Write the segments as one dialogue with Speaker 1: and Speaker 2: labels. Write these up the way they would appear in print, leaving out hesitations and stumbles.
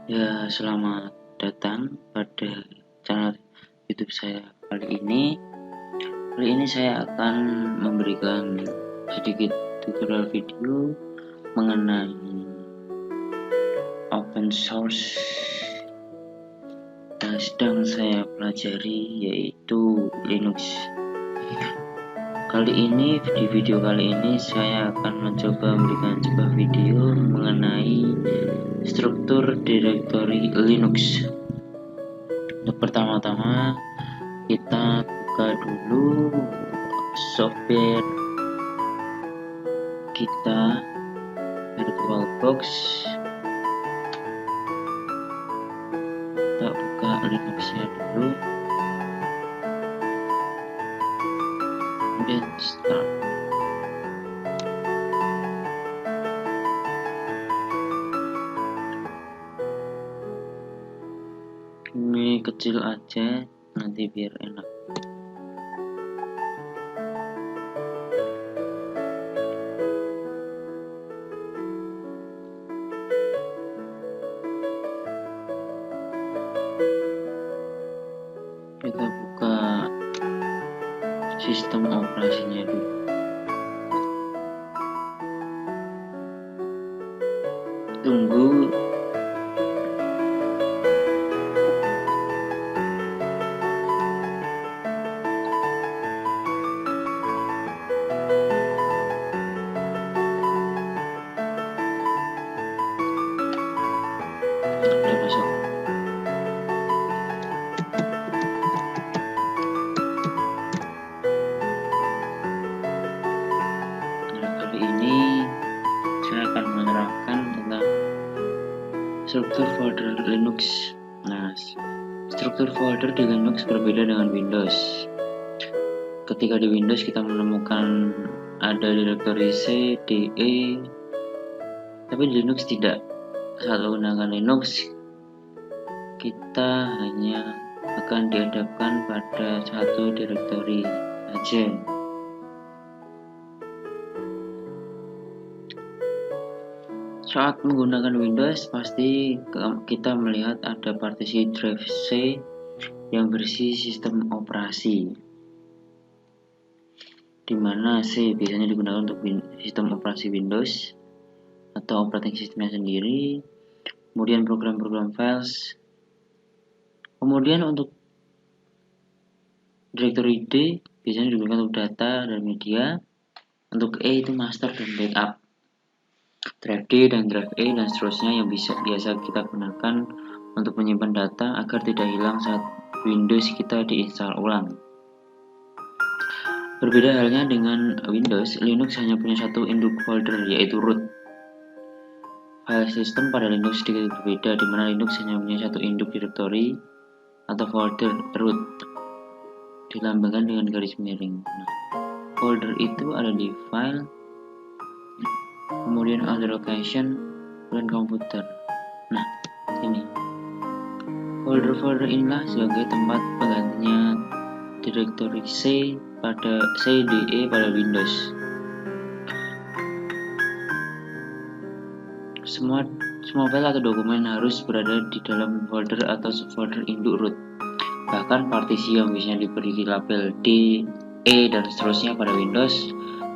Speaker 1: Ya, selamat datang pada channel YouTube saya kali ini. Kali ini saya akan memberikan sedikit tutorial video mengenai open source yang sedang saya pelajari, yaitu Linux. Kali ini, di video kali ini saya akan mencoba memberikan sebuah video mengenai struktur direktori Linux. Untuk pertama-tama kita buka dulu software kita, VirtualBox. Kita buka Linux-nya dulu, kemudian start. Ini kecil aja nanti biar enak. Kita buka sistem operasinya dulu. Tunggu udah masuk. Nah, kali ini saya akan menerangkan tentang struktur folder Linux. Nah, struktur folder di Linux berbeda dengan Windows. Ketika di Windows kita menemukan ada direktori C, D, E, tapi di Linux tidak. Saat menggunakan Linux, kita hanya akan dihadapkan pada satu direktori saja. Saat menggunakan Windows, pasti kita melihat ada partisi drive C yang berisi sistem operasi, di mana C biasanya digunakan untuk sistem operasi Windows atau operating sistemnya sendiri, kemudian program-program files, kemudian untuk direktori D biasanya digunakan untuk data dan media, untuk E itu master dan backup, drive D dan drive E dan seterusnya yang biasa kita gunakan untuk menyimpan data agar tidak hilang saat Windows kita diinstal ulang. Berbeda halnya dengan Windows, Linux hanya punya satu induk folder, yaitu root. File system pada Linux sedikit berbeda, di mana Linux hanya punya satu induk direktori atau folder, root, dilambangkan dengan garis miring. Nah, folder itu ada di file, kemudian other location, dan komputer. Nah, ini folder-folder inilah sebagai tempat penggantinya direktori C pada CDE pada Windows. Semua file atau dokumen harus berada di dalam folder atau subfolder induk root. Bahkan partisi yang biasanya diberi label D, E, dan seterusnya pada Windows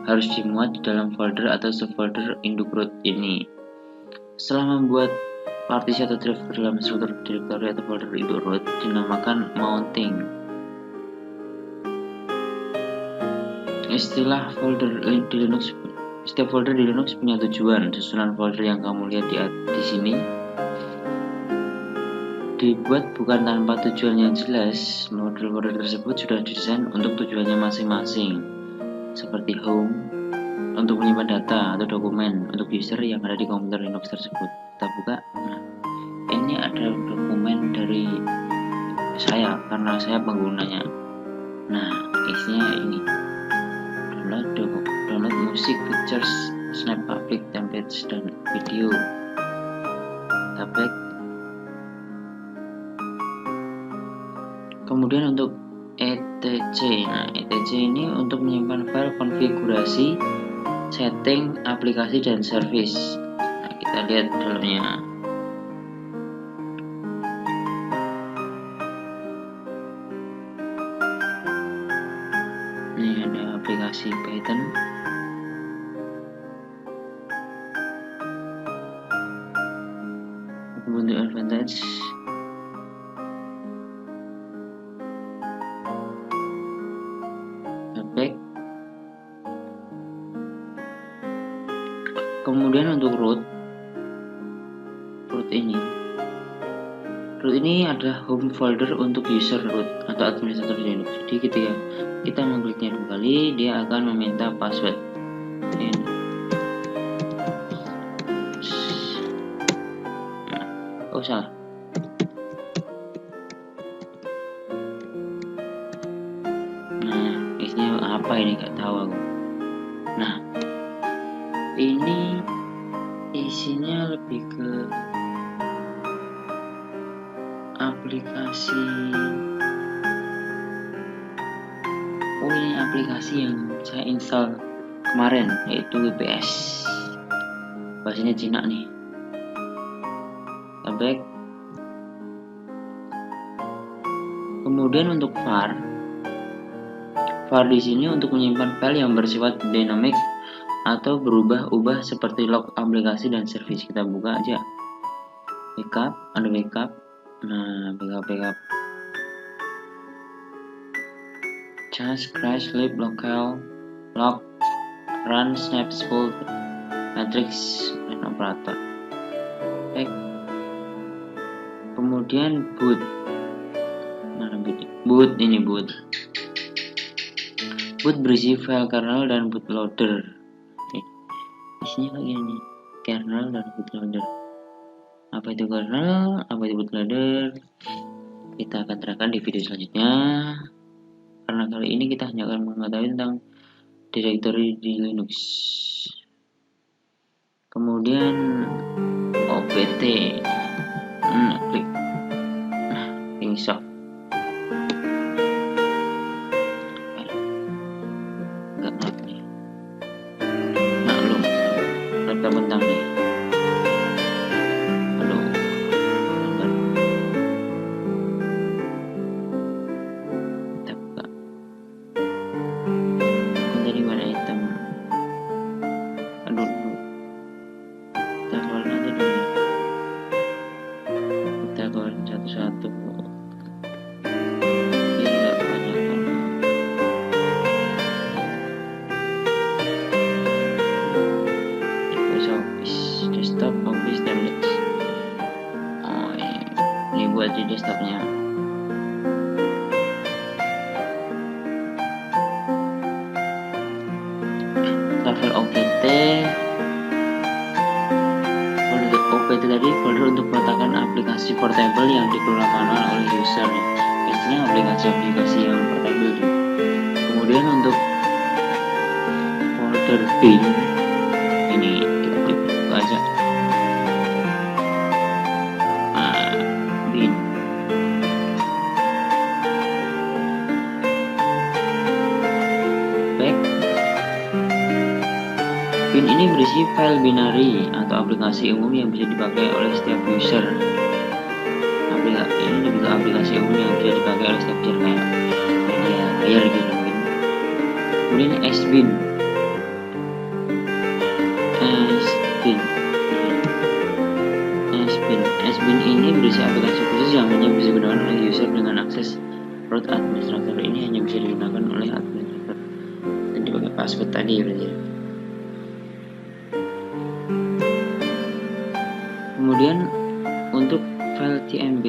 Speaker 1: harus dimuat di dalam folder atau subfolder induk root ini. Setelah membuat partisi atau drive dalam struktur direktori atau folder induk root dinamakan mounting. Istilah folder di Linux, setiap folder di Linux punya tujuan. Susunan folder yang kamu lihat di sini dibuat bukan tanpa tujuan yang jelas. Model folder tersebut sudah didesain untuk tujuannya masing-masing, seperti home untuk menyimpan data atau dokumen untuk user yang ada di komputer Linux tersebut. Kita buka. Nah, ini ada dokumen dari saya karena saya penggunanya. Nah, isinya ini: download musik, pictures, snap public, templates, dan video. Kita back. Kemudian untuk etc. Nah, etc ini untuk menyimpan file konfigurasi, setting, aplikasi, dan service. Nah, kita lihat dalamnya. attach. Back. Kemudian untuk root ini adalah home folder untuk user root atau administrator Linux. Jadi ketika kita mengkliknya 2 kali, dia akan meminta password. Oh salah. Nah, isinya apa ini? Gak tahu aku. Nah, ini isinya lebih ke aplikasi. Oh, ini aplikasi yang saya install kemarin, yaitu WPS. Bahasanya Cina nih. Back. Kemudian untuk var di sini untuk menyimpan file yang bersifat dynamic atau berubah-ubah seperti log aplikasi dan service. Kita buka aja. Backup, ada backup. Nah, backup. Change, crash, sleep, local, log, run, snap, spool, matrix, dan operator. Back. Kemudian boot. Nah, boot. Boot berisi file kernel dan bootloader. Isinya kayak gini, kernel dan bootloader. Apa itu kernel? Apa itu bootloader? Kita akan terangkan di video selanjutnya. Karena kali ini kita hanya akan mengetahui tentang directory di Linux. Kemudian opt. Klik. Install. Bentang nih. Halo. Kita buka. Dari mana item? Aduh. Kita keluarin aja dulu. Kita keluarin satu-satu. Tidak kebanyakan. Desktop Office templates. Oh, ini buat di desktopnya. Folder OPT. Folder OPT tadi folder untuk meletakkan aplikasi portable yang dikelola oleh user. Biasanya aplikasi yang portable. Kemudian untuk folder bin ini aja. Bin. Back. Bin ini berisi file binary atau aplikasi umum yang bisa dipakai oleh setiap user. Ini juga aplikasi umum yang bisa dipakai oleh setiap user kayak media player gitu. Kemudian sbin. Sbin ini berisi aplikasi khusus yang hanya bisa digunakan oleh user dengan akses root administrator. Ini hanya bisa digunakan oleh administrator dan dipakai password tadi berarti. Kemudian untuk file tmb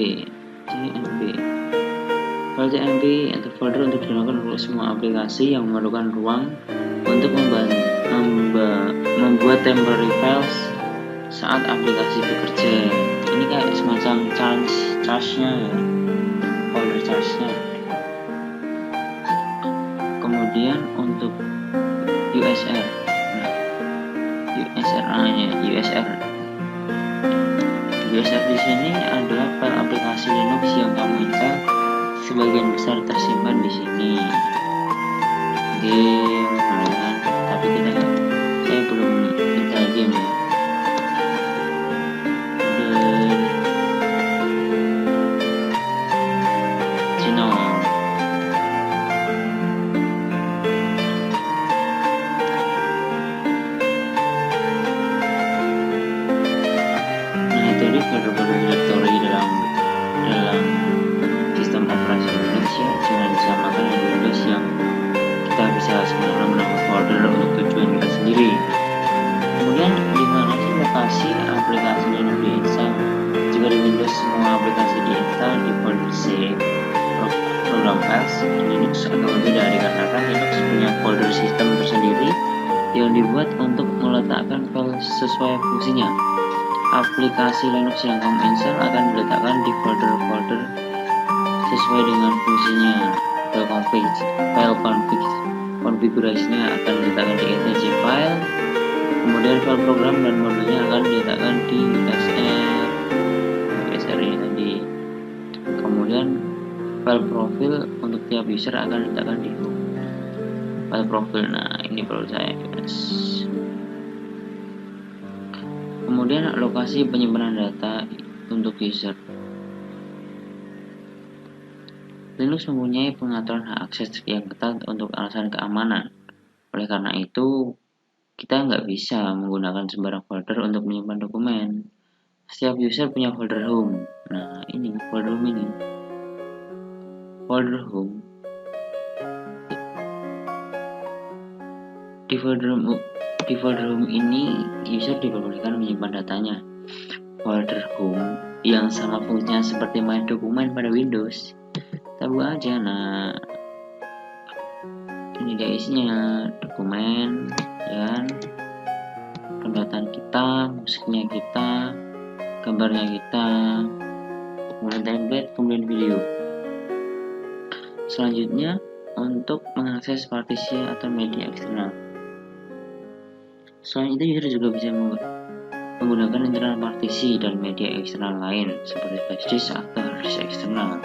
Speaker 1: atau folder untuk digunakan untuk semua aplikasi yang memerlukan ruang untuk membuat temporary files saat aplikasi bekerja. Ini kayak semacam charge-nya ya, folder charge-nya. Kemudian untuk USR, USR di sini adalah file aplikasi Linux yang kamu install, sebagian besar tersimpan di sini. Game, tapi saya belum install game ya. Folder-folder directory aplikasi Linux diinstal. Jika di Windows semua aplikasi diinstal di folder C program files, Linux agak berbeda dikarenakan Linux punya folder sistem tersendiri yang dibuat untuk meletakkan file sesuai fungsinya. Aplikasi Linux yang kamu install akan diletakkan di folder-folder sesuai dengan fungsinya. File konfigurasinya akan diletakkan di etc file, kemudian file program dan modulnya akan diletakkan di SR ini tadi. Kemudian file profil untuk tiap user akan diletakkan di file profil. Nah, ini perlu saya guys. Kemudian lokasi penyimpanan data untuk user. Linux mempunyai pengaturan hak akses yang ketat untuk alasan keamanan. Oleh karena itu, kita nggak bisa menggunakan sembarang folder untuk menyimpan dokumen. Setiap user punya folder home. Nah, ini folder home ini. Folder home. Di folder home ini, user diperbolehkan menyimpan datanya. Folder home yang sama fungsinya seperti My Dokumen pada Windows. Kita buka aja. Nah, ini dia isinya, dokumen dan pendatan kita, musiknya kita, gambarnya kita, kemudian template, kemudian video. Selanjutnya untuk mengakses partisi atau media eksternal. Selain itu, user juga bisa menggunakan internal partisi dan media eksternal lain seperti flash disk atau hard disk eksternal.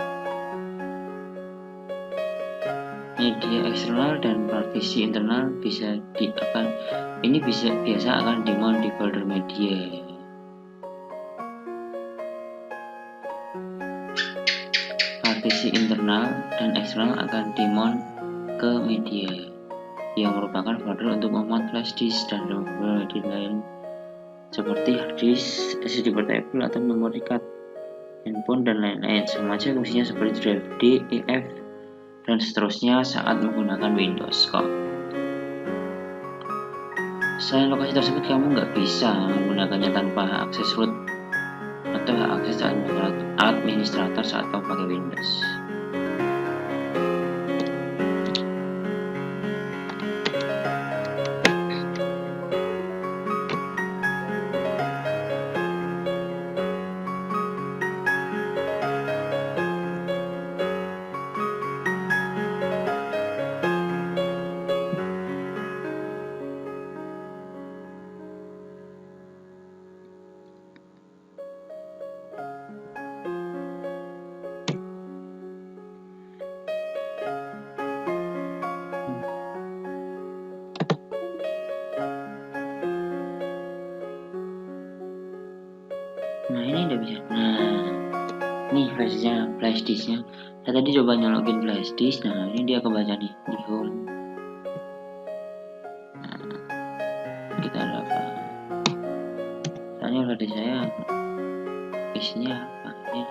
Speaker 1: Media eksternal dan partisi internal biasa akan dimount di folder media. Partisi internal dan eksternal akan dimount ke media, yang merupakan folder untuk memuat flash disk dan media lain seperti hard disk, SSD portable atau memory card, handphone dan lain-lain. Sama aja fungsinya seperti drive D, EF, dan seterusnya saat menggunakan Windows. Selain lokasi tersebut, kamu nggak bisa menggunakannya tanpa akses root atau akses administrator saat kamu pakai Windows. Nah, ini udah bisa. Nah, ini flash disknya. Saya tadi coba nyolokin flash disk. Nah, ini dia kebaca nih di home. Nah, kita ada apa? Soalnya flash disk saya isinya apa? Ya,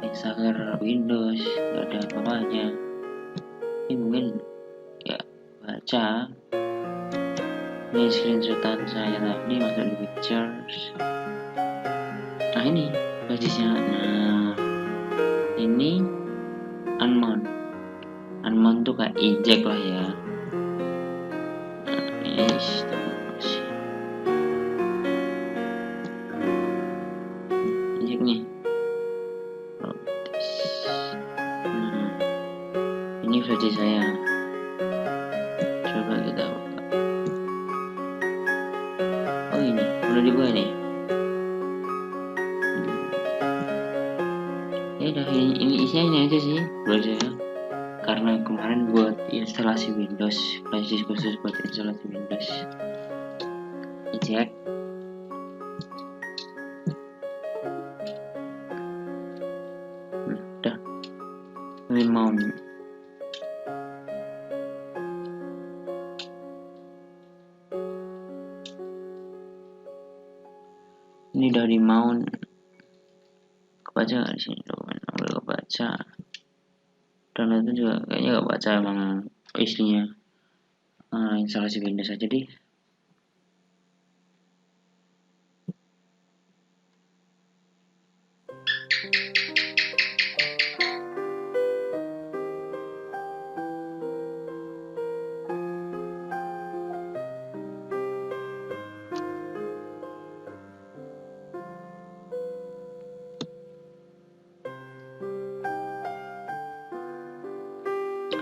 Speaker 1: installer Windows, nggak ada apa-apanya. Ini mungkin ya baca. Ini screenshotan saya tadi masuk di pictures. Nah, ini flash disknya. Nah, ini unmount tuh kayak eject lah ya. Nah, ini eject nih. Nah, ini flash disk saya. Coba kita buka. Oh, ini udah dibuka nih. Ya udah, ini isinya ini aja sih buat saya, karena kemarin buat instalasi Windows, flash disk khusus buat instalasi Windows. Cek. Udah. Ini mount. Ini udah di mount. Kebaca nggak di sini dokumen? Udah kebaca. Dan itu juga kayaknya nggak baca, emang isinya instalasi Windows aja deh.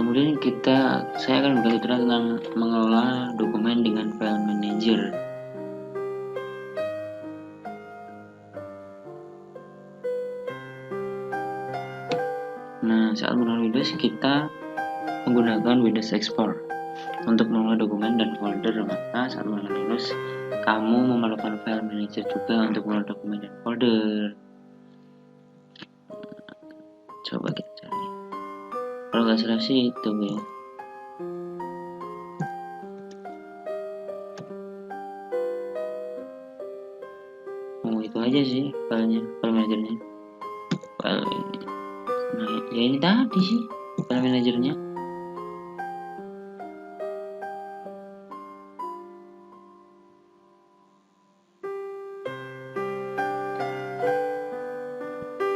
Speaker 1: Kemudian saya akan berkata tentang mengelola dokumen dengan file manager. Nah, saat mengenal Windows kita menggunakan Windows Export untuk mengelola dokumen dan folder. Maka saat mengenal Windows kamu memerlukan file manager juga untuk mengelola dokumen dan folder. Coba kita cari. Kalau nggak salah sih itu ya. Itu aja sih file manajernya. File ini. Nah, ya ini tadi sih file manajernya.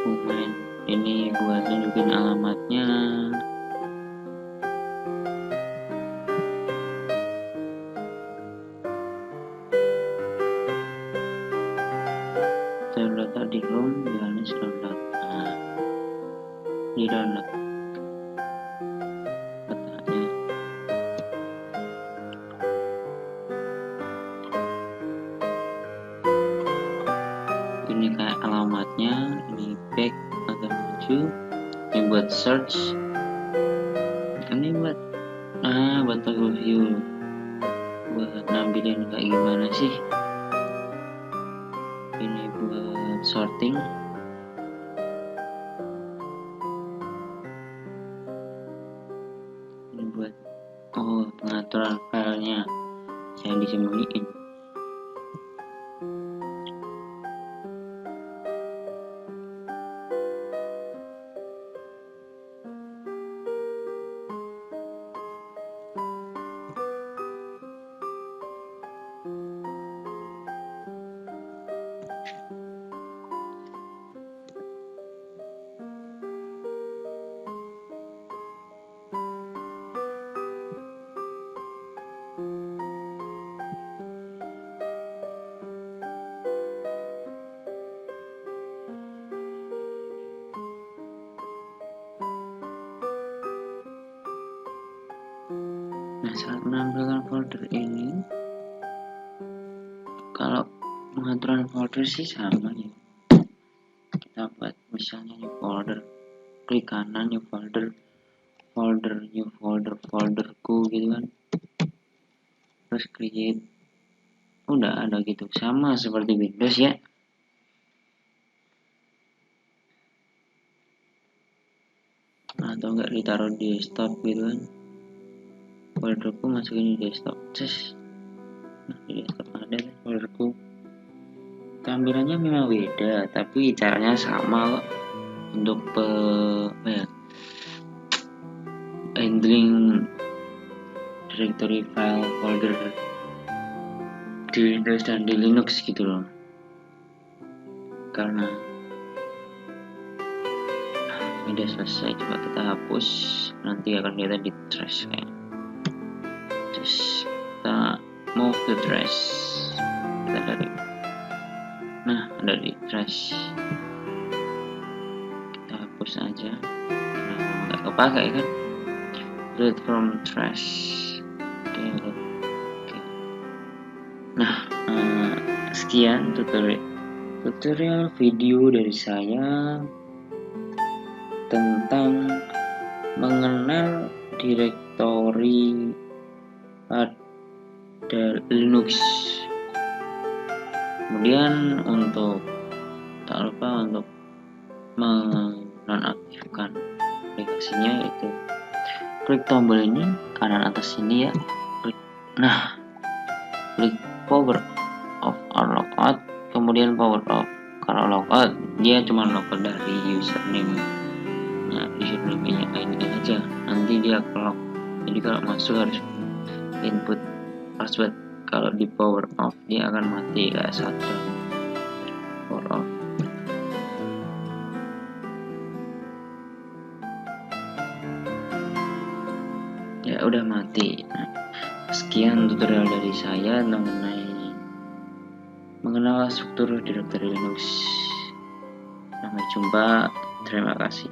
Speaker 1: Dokumen ini buat nunjukin alamatnya. Data di home, jalannya download. Nah, di download datanya. Ini kayak alamatnya, ini back atau maju, ini buat search, ini buat overview, buat nampilin kayak gimana sih. Ini buat sorting, ini buat pengaturan filenya yang disembunyiin. Nah, saat menampilkan folder ini, kalau pengaturan folder sih sama ya. Kita buat misalnya new folder, klik kanan new folder, folderku gitu kan, terus create, udah ada gitu, sama seperti Windows ya. Atau enggak ditaruh di desktop gitu kan, folderku masukin di desktop. Nah, di desktop ada folderku. Tampilannya memang beda, tapi caranya sama kok untuk handling directory file folder di Windows dan di Linux gitu loh. Karena ini udah selesai, coba kita hapus, nanti akan kelihatan di trash kayaknya. Terus kita move to trash, kita dari ada di trash, kita hapus aja karena nggak kepakai kan. Delete from trash. Oke. Nah, sekian tutorial video dari saya tentang mengenal direktori pada Linux. Kemudian tak lupa untuk menonaktifkan aplikasinya, itu klik tombol ini kanan atas sini ya, klik power off or logout, kemudian power off. Kalau logout dia cuma logout dari username, username-nya ini aja, nanti dia lock. Jadi kalau masuk harus input password. Kalau di power off dia akan mati kayak shutdown. Power off. Ya udah mati. Nah, sekian tutorial dari saya mengenal struktur direktori Linux. Sampai jumpa. Terima kasih.